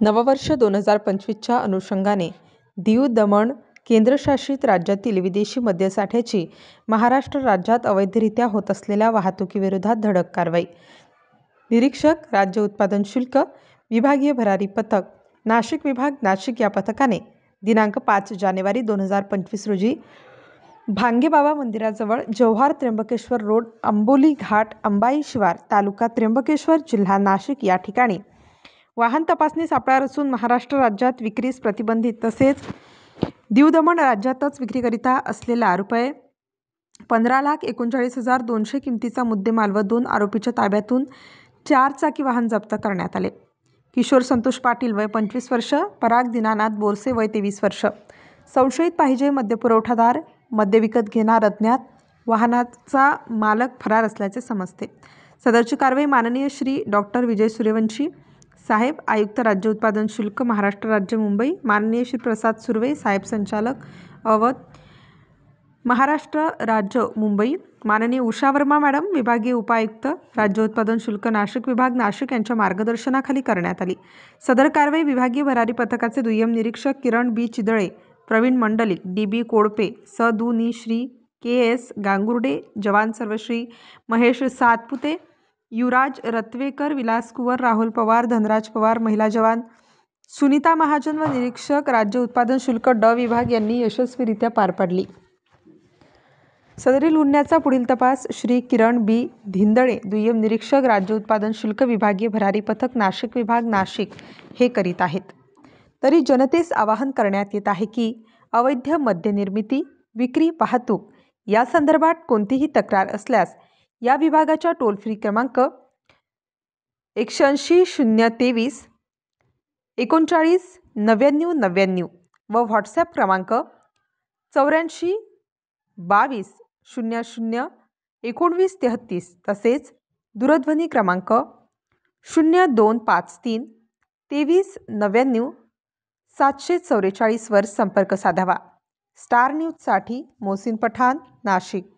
नववर्ष 2025च्या अनुषंगाने दीव दमण केंद्रशासित राज्यातील विदेशी मद्यसाठ्याची महाराष्ट्र राज्यात अवैधरित्या होत असलेल्या वाहतुकीविरोधात धडक कारवाई. निरीक्षक राज्य उत्पादन शुल्क विभागीय भरारी पथक नाशिक विभाग नाशिक या पथकाने दिनांक 5 जानेवारी 2025 रोजी भांगेबाबा मंदिराजवळ जव्हार त्र्यंबकेश्वर रोड आंबोली घाट अंबाई शिवार तालुका त्र्यंबकेश्वर जिल्हा नाशिक या ठिकाणी वाहन तपासणी सापळा रचून महाराष्ट्र राज्यात विक्रीस प्रतिबंधित तसेच दीव दमण राज्यातच विक्रीकरिता असलेला रुपये 15,39,200 किमतीचा मुद्देमाल व 2 आरोपीच्या ताब्यातून 4 चाकी वाहन जप्त करण्यात आले. किशोर संतोष पाटील वय 25 वर्ष, पराग दीनानाथ बोरसे वय 23 वर्ष. संशयित पाहिजे मद्यपुरवठादार, मद्य विकत घेणार अज्ञात, वाहनाचा मालक फरार असल्याचे समजते. सदरची कारवाई माननीय श्री डॉक्टर विजय सूर्यवंशी साहेब आयुक्त राज्य उत्पादन शुल्क महाराष्ट्र राज्य मुंबई, माननीय श्री प्रसाद सुर्वे साहेब संचालक अवध महाराष्ट्र राज्य मुंबई, माननीय उषा वर्मा मॅडम विभागीय उपायुक्त राज्य उत्पादन शुल्क नाशिक विभाग नाशिक यांच्या मार्गदर्शनाखाली करण्यात आली. सदर कारवाई विभागीय भरारी पथकाचे दुय्यम निरीक्षक किरण बी चिदळे, प्रवीण मंडलिक, डी बी कोडपे, स दु नि श्री के एस गांगुर्डे, जवान सर्वश्री महेश सातपुते, युवराज रत्वेकर, विलास कुवर, राहुल पवार, धनराज पवार, महिला जवान सुनीता महाजन व निरीक्षक राज्य उत्पादन शुल्क ड विभाग यांनी यशस्वीरित्या पार पाडली. सदरील गुन्ह्याचा पुढील तपास श्री किरण बी धिंदळे दुय्यम निरीक्षक राज्य उत्पादन शुल्क विभागीय भरारी पथक नाशिक विभाग नाशिक हे करीत आहेत. तरी जनतेस आवाहन करण्यात येत आहे की अवैध मद्य निर्मिती, विक्री, वाहतूक या संदर्भात कोणतीही तक्रार असल्यास या विभागाच्या टोल फ्री क्रमांक 180 023 39 99 व व्हॉट्सॲप क्रमांक 84 22 00 19 33 तसेच दूरध्वनी क्रमांक 0253 23 99 744 वर संपर्क साधावा. स्टार न्यूजसाठी मोहसिन पठाण, नाशिक.